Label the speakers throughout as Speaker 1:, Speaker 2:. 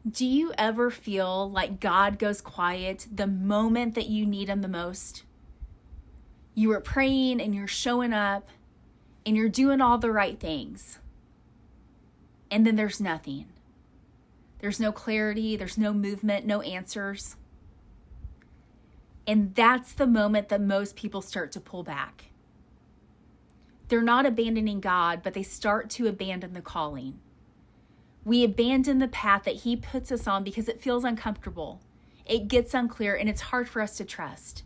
Speaker 1: Do you ever feel like God goes quiet the moment that you need him the most? You are praying and you're showing up and you're doing all the right things. And then there's nothing. There's no clarity, there's no movement, no answers. And that's the moment that most people start to pull back. They're not abandoning God, but they start to abandon the calling. We abandon the path that he puts us on because it feels uncomfortable. It gets unclear and it's hard for us to trust.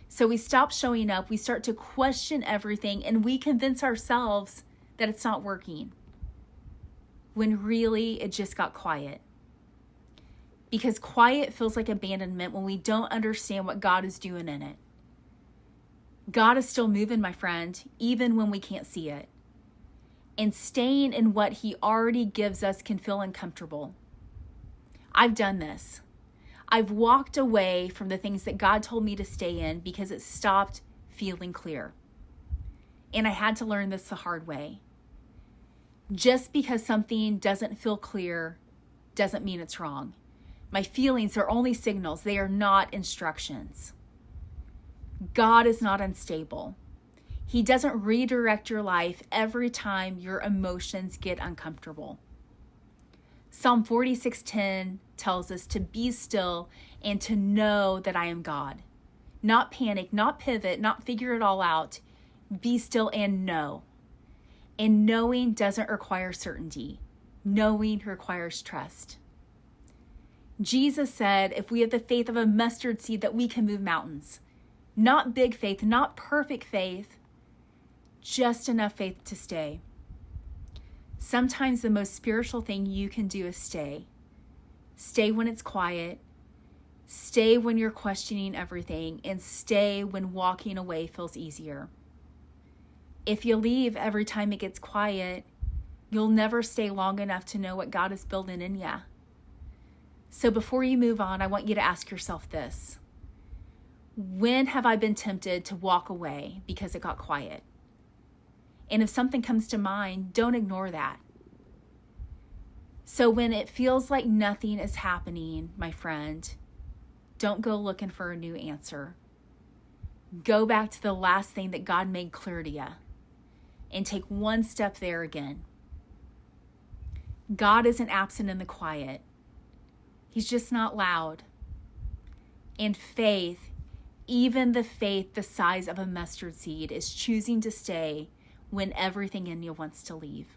Speaker 1: So we stop showing up, we start to question everything, and we convince ourselves that it's not working, when really it just got quiet. Because quiet feels like abandonment when we don't understand what God is doing in it. God is still moving, my friend, even when we can't see it. And staying in what he already gives us can feel uncomfortable. I've done this. I've walked away from the things that God told me to stay in because it stopped feeling clear. And I had to learn this the hard way. Just because something doesn't feel clear doesn't mean it's wrong. My feelings are only signals. They are not instructions. God is not unstable. He doesn't redirect your life every time your emotions get uncomfortable. Psalm 46:10 tells us to be still and to know that I am God. Not panic, not pivot, not figure it all out. Be still and know. And knowing doesn't require certainty. Knowing requires trust. Jesus said if we have the faith of a mustard seed that we can move mountains. Not big faith, not perfect faith, just enough faith to stay. Sometimes the most spiritual thing you can do is stay. Stay when it's quiet. Stay when you're questioning everything, and stay when walking away feels easier. If you leave every time it gets quiet, you'll never stay long enough to know what God is building in you. So before you move on, I want you to ask yourself this. When have I been tempted to walk away because it got quiet? And if something comes to mind, don't ignore that. So when it feels like nothing is happening, my friend, don't go looking for a new answer. Go back to the last thing that God made clear to you and take one step there again. God isn't absent in the quiet. He's just not loud. And faith, even the faith the size of a mustard seed, is choosing to stay when everything in you wants to leave.